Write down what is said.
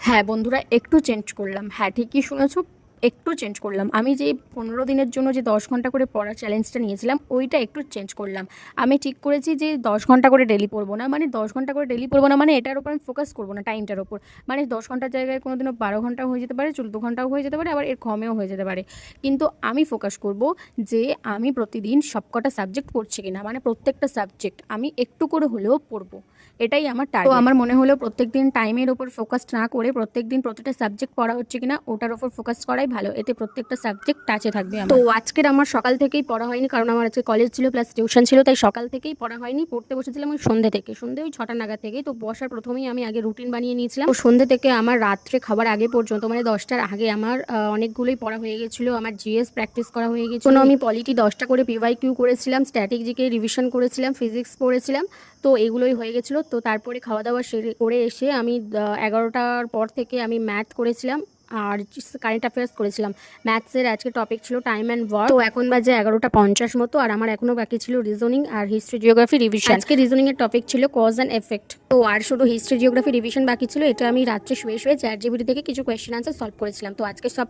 হ্যাঁ বন্ধুরা, একটু চেঞ্জ করলাম। হ্যাঁ, ঠিকই শুনেছো, একটু চেঞ্জ করলাম। আমি যে 15 দিনের জন্য যে 10 ঘন্টা করে পড়ার চ্যালেঞ্জটা নিয়েছিলাম, ওইটা একটু চেঞ্জ করলাম। আমি ঠিক করেছি যে 10 ঘন্টা করে ডেলি পড়বো না, মানে 10 ঘন্টা করে ডেলি পড়বো না, মানে এটার উপর আমি ফোকাস করবো না, টাইমটার ওপর। মানে 10 ঘন্টার জায়গায় কোনোদিনও 12 ঘন্টাও হয়ে যেতে পারে, 14 ঘন্টাও হয়ে যেতে পারে, আবার এর কমেও হয়ে যেতে পারে। কিন্তু আমি ফোকাস করব যে আমি প্রতিদিন সবকটা সাবজেক্ট পড়ছি কিনা, মানে প্রত্যেকটা সাবজেক্ট আমি একটু করে হলেও পড়বো। এটাই আমার টার্গেট। তো আমার মনে হলো প্রত্যেকদিন টাইমের ওপর ফোকাস না করে প্রত্যেকদিন প্রতিটা সাবজেক্ট পড়া হচ্ছে কিনা ওটার ওপর ফোকাস করাই ভালো, এতে প্রত্যেকটা সাবজেক্ট টাচে থাকবে আমার। তো আজকের আমার সকাল থেকেই পড়া হয়নি, কারণ আমার আজকে কলেজ ছিল প্লাস টিউশন ছিল, তাই সকাল থেকেই পড়া হয়নি। পড়তে বসেছিলাম ওই সন্ধ্যে ওই 6টা নাগাদ থেকেই। তো বসার প্রথমেই আমি আগে রুটিন বানিয়ে নিয়েছিলাম। তো সন্ধ্যে থেকে আমার রাত্রে খাবার আগে পর্যন্ত, মানে 10টার আগে আমার অনেকগুলোই পড়া হয়ে গেছিলো। আমার জিএস প্র্যাকটিস করা হয়ে গেছিলো, আমি পলিটি 10টা করে পিওয়াইকিউ করেছিলাম, স্ট্যাটিক জিকে রিভিশন করেছিলাম, ফিজিক্স পড়েছিলাম। তো এগুলোই হয়ে গেছিলো। তো তারপরে খাওয়া দাওয়া সেরে করে এসে আমি 11টার পর থেকে আমি ম্যাথ করেছিলাম আর কারেন্ট অ্যাফেয়ার্স করেছিলাম। ম্যাথসের আজকে টপিক ছিল টাইম অ্যান্ড ওয়ার্ক। তো এখন বাজে 11টা 50 মতো, আর আমার এখনও বাকি ছিল রিজনিং আর হিস্ট্রি জিওগ্রাফি রিভিশন। আজকে রিজনিংয়ের টপিক ছিল কজ অ্যান্ড এফেক্ট। তো আর শুধু হিস্ট্রি জিওগ্রাফি রিভিশন বাকি ছিল। এটা আমি রাত্রে শুয়ে শুয়ে চ্যাট জিপিটি থেকে কিছু কোয়েশ্চেন আনসার সলভ করেছিলাম। তো আজকে সব